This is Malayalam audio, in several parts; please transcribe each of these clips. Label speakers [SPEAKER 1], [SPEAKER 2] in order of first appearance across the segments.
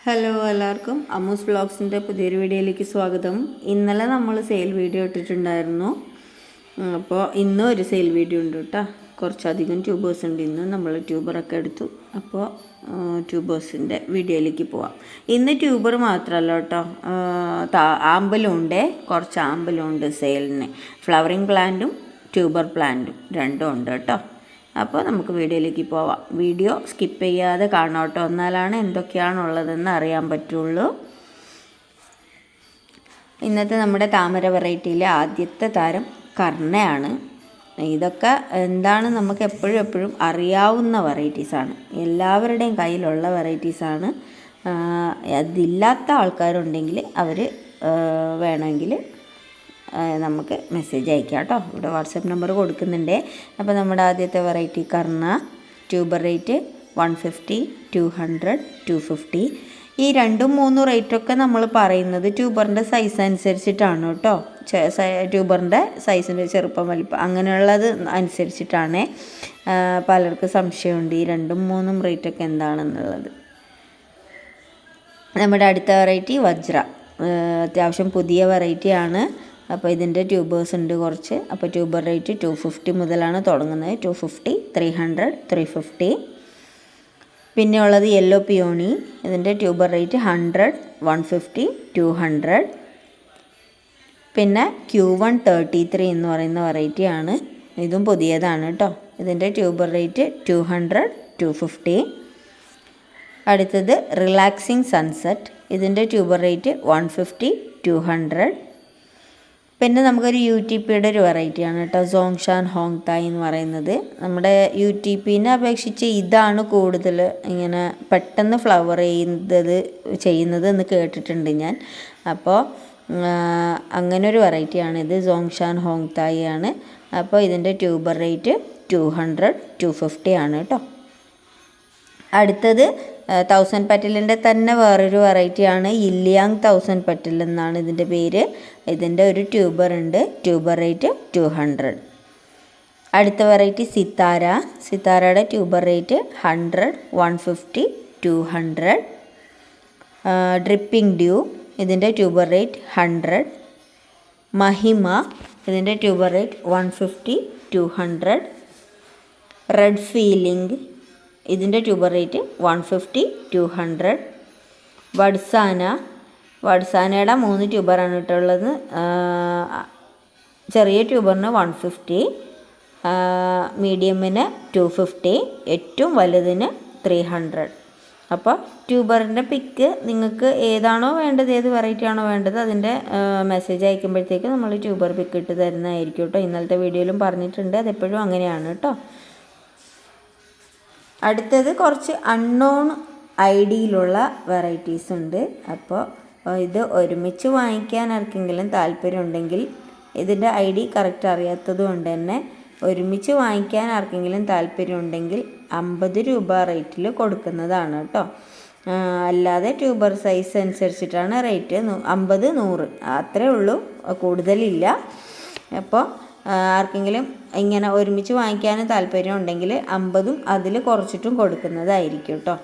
[SPEAKER 1] ഹലോ എല്ലാവർക്കും അമ്മൂസ് വ്ളോഗ്സിൻ്റെ പുതിയൊരു വീഡിയോയിലേക്ക് സ്വാഗതം. ഇന്നലെ നമ്മൾ സെയിൽ വീഡിയോ ഇട്ടിട്ടുണ്ടായിരുന്നു. അപ്പോൾ ഇന്നും ഒരു സെയിൽ വീഡിയോ ഉണ്ട് കേട്ടോ. കുറച്ചധികം ട്യൂബേഴ്സ് ഉണ്ട്. ഇന്ന് നമ്മൾ ട്യൂബറൊക്കെ എടുത്തു. അപ്പോൾ ട്യൂബേഴ്സിൻ്റെ വീഡിയോയിലേക്ക് പോവാം. ഇന്ന് ട്യൂബർ മാത്രമല്ല കേട്ടോ, ആമ്പലും ഉണ്ട്, കുറച്ച് ആമ്പലും ഉണ്ട് സെയിലിന്. ഫ്ലവറിങ് പ്ലാന്റും ട്യൂബർ പ്ലാന്റും രണ്ടും ഉണ്ട് കേട്ടോ. അപ്പോൾ നമുക്ക് വീഡിയോയിലേക്ക് പോവാം. വീഡിയോ സ്കിപ്പ് ചെയ്യാതെ കാണാം കേട്ടോ, എന്നാലാണ് എന്തൊക്കെയാണുള്ളതെന്ന് അറിയാൻ പറ്റുള്ളൂ. ഇന്നത്തെ നമ്മുടെ താമര വെറൈറ്റിയിലെ ആദ്യത്തെ താരം കർണയാണ്. ഇതൊക്കെ എന്താണ് നമുക്ക് എപ്പോഴും അറിയാവുന്ന വെറൈറ്റീസാണ്, എല്ലാവരുടെയും കയ്യിലുള്ള വെറൈറ്റീസാണ്. അതില്ലാത്ത ആൾക്കാരുണ്ടെങ്കിൽ അവർ വേണമെങ്കിൽ നമുക്ക് മെസ്സേജ് അയക്കാം കേട്ടോ. ഇവിടെ വാട്സപ്പ് നമ്പർ കൊടുക്കുന്നുണ്ട്. അപ്പോൾ നമ്മുടെ ആദ്യത്തെ വെറൈറ്റി കർണ. Tuber rate 150, 200, 250. ഈ 2, 3 റേറ്റൊക്കെ നമ്മൾ പറയുന്നത് ട്യൂബറിൻ്റെ സൈസ് അനുസരിച്ചിട്ടാണ് കേട്ടോ. ട്യൂബറിൻ്റെ സൈസിൻ്റെ ചെറുപ്പം വലിപ്പം അങ്ങനെയുള്ളത് അനുസരിച്ചിട്ടാണ്. പലർക്ക് സംശയമുണ്ട് ഈ 2, 3 റേറ്റൊക്കെ എന്താണെന്നുള്ളത്. നമ്മുടെ അടുത്ത വെറൈറ്റി വജ്ര. അത്യാവശ്യം പുതിയ വെറൈറ്റിയാണ്. അപ്പോൾ ഇതിൻ്റെ ട്യൂബേഴ്സ് ഉണ്ട് കുറച്ച്. അപ്പോൾ ട്യൂബർ റേറ്റ് 250 മുതലാണ് തുടങ്ങുന്നത്. 250, 300, 350. പിന്നെ ഉള്ളത് യെല്ലോ പിയോണി. ഇതിൻ്റെ ട്യൂബർ റേറ്റ് 100, 150, 200. പിന്നെ Q133 എന്ന് പറയുന്ന വെറൈറ്റിയാണ്. ഇതും പുതിയതാണ് കേട്ടോ. ഇതിൻ്റെ ട്യൂബർ റേറ്റ് 200, 250. അടുത്തത് റിലാക്സിങ് സൺസെറ്റ്. ഇതിൻ്റെ ട്യൂബർ റേറ്റ് 150, 200. പിന്നെ നമുക്കൊരു UTPയുടെ ഒരു വെറൈറ്റിയാണ് കേട്ടോ, സോങ്ഷാൻ ഹോങ് തായ് എന്ന് പറയുന്നത്. നമ്മുടെ UTPനെ അപേക്ഷിച്ച് ഇതാണ് കൂടുതൽ ഇങ്ങനെ പെട്ടെന്ന് ഫ്ലവർ ചെയ്യുന്നത് എന്ന് കേട്ടിട്ടുണ്ട് ഞാൻ. അപ്പോൾ അങ്ങനൊരു വെറൈറ്റിയാണിത്, സോങ്ഷാൻ ഹോങ് തായ് ആണ്. അപ്പോൾ ഇതിൻ്റെ ട്യൂബർ റേറ്റ് 200, 250 ആണ് കേട്ടോ. അടുത്തത് 1000 പെറ്റലിൻ്റെ തന്നെ വേറൊരു വെറൈറ്റിയാണ്, ഇല്ലിയാങ് 1000 പെറ്റൽ എന്നാണ് ഇതിൻ്റെ പേര്. ഇതിൻ്റെ ഒരു ട്യൂബർ ഉണ്ട്. Tuber rate 200. അടുത്ത വെറൈറ്റി സിത്താര. സിത്താരയുടെ ട്യൂബർ റേറ്റ് 100, 150, 200. Dripping dew. ഇതിൻ്റെ ട്യൂബർ റേറ്റ് 100. മഹിമ. ഇതിൻ്റെ ട്യൂബർ റേറ്റ് 150, 200. Red feeling. ഇതിൻ്റെ ട്യൂബർ റേറ്റ് 150, 200. വഡ്സാന. വഡ്സാനയുടെ 3 ട്യൂബറാണ് ഇട്ടുള്ളത്. ചെറിയ ട്യൂബറിന് 150, മീഡിയമിന് 250, ഏറ്റവും വലുതിന് 300. അപ്പോൾ ട്യൂബറിൻ്റെ പിക്ക് നിങ്ങൾക്ക് ഏതാണോ വേണ്ടത്, ഏത് വെറൈറ്റി ആണോ വേണ്ടത്, അതിൻ്റെ മെസ്സേജ് അയക്കുമ്പോഴത്തേക്ക് നമ്മൾ ട്യൂബർ പിക്ക് ഇട്ട് തരുന്നതായിരിക്കും കേട്ടോ. ഇന്നലത്തെ വീഡിയോയിലും പറഞ്ഞിട്ടുണ്ട്, അതെപ്പോഴും അങ്ങനെയാണ് കേട്ടോ. അടുത്തത് കുറച്ച് അൺനോൺ ഐഡിയിലുള്ള വെറൈറ്റീസ് ഉണ്ട്. അപ്പോൾ ഇത് ഒരുമിച്ച് വാങ്ങിക്കാൻ ആർക്കെങ്കിലും താല്പര്യമുണ്ടെങ്കിൽ, ഇതിൻ്റെ ID കറക്റ്റ് അറിയാത്തത് കൊണ്ട് തന്നെ ഒരുമിച്ച് വാങ്ങിക്കാൻ ആർക്കെങ്കിലും താല്പര്യമുണ്ടെങ്കിൽ 50 രൂപ റേറ്റിൽ കൊടുക്കുന്നതാണ് കേട്ടോ. അല്ലാതെ ട്യൂബർ സൈസ് അനുസരിച്ചിട്ടാണ് റേറ്റ്. 50, 100 അത്രേ ഉള്ളൂ, കൂടുതലില്ല. അപ്പോൾ ആർക്കെങ്കിലും ഇങ്ങനെ ഒരുമിച്ച് വാങ്ങിക്കാൻ താല്പര്യം ഉണ്ടെങ്കിൽ 50ഉം അതിൽ കുറച്ചിട്ടും കൊടുക്കുന്നതായിരിക്കും കേട്ടോ.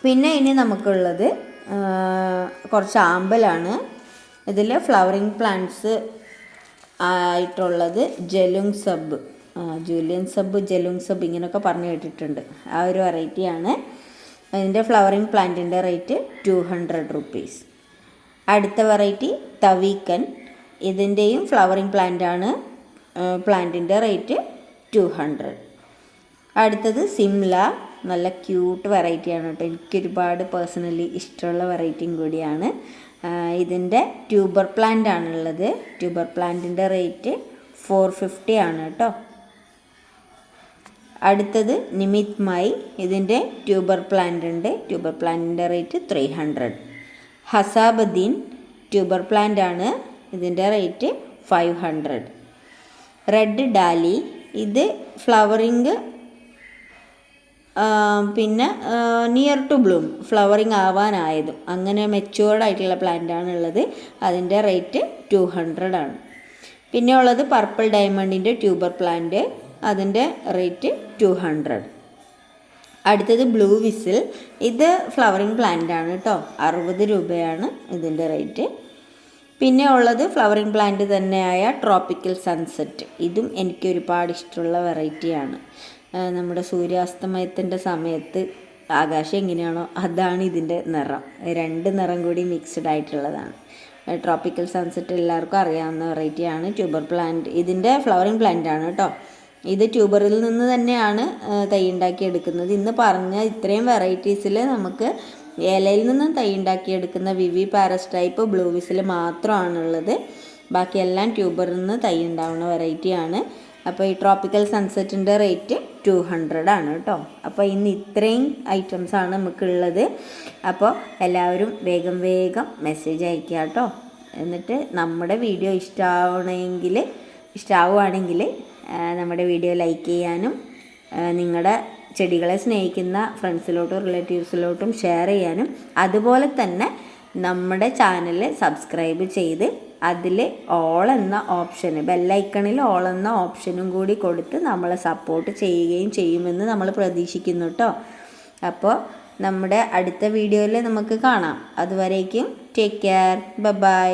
[SPEAKER 1] പിന്നെ ഇനി നമുക്കുള്ളത് കുറച്ച് ആമ്പലാണ്. ഇതിൽ ഫ്ലവറിങ് പ്ലാന്റ്സ് ആയിട്ടുള്ളത് ജലുങ് സബ്, ജൂലിയൻ സബ്, ജലുങ് സബ് ഇങ്ങനെയൊക്കെ പറഞ്ഞു കേട്ടിട്ടുണ്ട്. ആ ഒരു വെറൈറ്റിയാണ്. അതിൻ്റെ ഫ്ലവറിങ് പ്ലാന്റിൻ്റെ റേറ്റ് 200 റുപ്പീസ്. അടുത്ത വെറൈറ്റി തവീക്കൻ. ഇതിൻ്റെയും ഫ്ലവറിങ് പ്ലാന്റാണ്. പ്ലാന്റിൻ്റെ റേറ്റ് 200. അടുത്തത് സിംല. നല്ല ക്യൂട്ട് വെറൈറ്റിയാണ് കേട്ടോ. എനിക്കൊരുപാട് പേഴ്സണലി ഇഷ്ടമുള്ള വെറൈറ്റിയും കൂടിയാണ്. ഇതിൻ്റെ ട്യൂബർ പ്ലാന്റ് ആണുള്ളത്. ട്യൂബർ പ്ലാന്റിൻ്റെ റേറ്റ് 450 ആണ് കേട്ടോ. അടുത്തത് നിമിത് മൈ. ഇതിൻ്റെ ട്യൂബർ പ്ലാന്റ് ഉണ്ട്. ട്യൂബർ പ്ലാന്റിൻ്റെ റേറ്റ് 300. ഹസാബദ്ദീൻ ട്യൂബർ പ്ലാന്റ് ആണ്. ഇതിൻ്റെ റേറ്റ് 500. റെഡ് ഡാലി. ഇത് ഫ്ലവറിങ് പിന്നെ നിയർ ടു ബ്ലൂം, ഫ്ലവറിങ് ആവാനായതും അങ്ങനെ മെച്യൂർഡ് ആയിട്ടുള്ള പ്ലാന്റാണ് ഉള്ളത്. അതിൻ്റെ റേറ്റ് 200 ആണ്. പിന്നെ ഉള്ളത് പർപ്പിൾ ഡയമണ്ടിൻ്റെ ട്യൂബർ പ്ലാന്റ്. അതിൻ്റെ റേറ്റ് 200. അടുത്തത് ബ്ലൂ വിസിൽ. ഇത് ഫ്ലവറിങ് പ്ലാന്റ് ആണ് കേട്ടോ. 60 രൂപയാണ് ഇതിൻ്റെ റേറ്റ്. പിന്നെ ഉള്ളത് ഫ്ലവറിങ് പ്ലാന്റ് തന്നെയായ ട്രോപ്പിക്കൽ സൺസെറ്റ്. ഇതും എനിക്ക് ഒരുപാട് ഇഷ്ടമുള്ള വെറൈറ്റിയാണ്. നമ്മുടെ സൂര്യാസ്തമയത്തിൻ്റെ സമയത്ത് ആകാശം എങ്ങനെയാണോ അതാണ് ഇതിൻ്റെ നിറം. 2 നിറം കൂടി മിക്സ്ഡ് ആയിട്ടുള്ളതാണ്. ട്രോപ്പിക്കൽ സൺസെറ്റ് എല്ലാവർക്കും അറിയാവുന്ന വെറൈറ്റിയാണ്. ട്യൂബർ പ്ലാന്റ് ഇതിൻ്റെ ഫ്ലവറിങ് പ്ലാന്റ് ആണ് കേട്ടോ. ഇത് ട്യൂബറിൽ നിന്ന് തന്നെയാണ് തൈ ഉണ്ടാക്കിയെടുക്കുന്നത്. ഇന്ന് പറഞ്ഞ ഇത്രയും വെറൈറ്റീസിൽ നമുക്ക് ഇലയിൽ നിന്നും തൈ ഉണ്ടാക്കിയെടുക്കുന്ന വിവി പാരസ് ടൈപ്പ് ബ്ലൂ വിസിൽ മാത്രമാണുള്ളത്. ബാക്കിയെല്ലാം ട്യൂബറിൽ നിന്ന് തൈ ഉണ്ടാവുന്ന വെറൈറ്റിയാണ്. അപ്പോൾ ഈ ട്രോപ്പിക്കൽ സൺസെറ്റിൻ്റെ റേറ്റ് 200 ആണ് കേട്ടോ. അപ്പോൾ ഇന്ന് ഇത്രയും ഐറ്റംസാണ് നമുക്കുള്ളത്. അപ്പോൾ എല്ലാവരും വേഗം മെസ്സേജ് അയക്കുക കേട്ടോ. എന്നിട്ട് നമ്മുടെ വീഡിയോ ഇഷ്ടമാവുകയാണെങ്കിൽ നമ്മുടെ വീഡിയോ ലൈക്ക് ചെയ്യാനും നിങ്ങളുടെ ചെടികളെ സ്നേഹിക്കുന്ന ഫ്രണ്ട്സിലോട്ടും റിലേറ്റീവ്സിലോട്ടും ഷെയർ ചെയ്യാനും, അതുപോലെ തന്നെ നമ്മുടെ ചാനൽ സബ്സ്ക്രൈബ് ചെയ്ത് അതിൽ ഓൾ എന്ന ഓപ്ഷന്, ബെല്ലൈക്കണിൽ ഓൾ എന്ന ഓപ്ഷനും കൂടി കൊടുത്ത് നമ്മളെ സപ്പോർട്ട് ചെയ്യുകയും ചെയ്യുമെന്ന് നമ്മൾ പ്രതീക്ഷിക്കുന്നു കേട്ടോ. അപ്പോൾ നമ്മുടെ അടുത്ത വീഡിയോയിൽ നമുക്ക് കാണാം. അതുവരേക്കും ടേക്ക് കെയർ, ബൈ.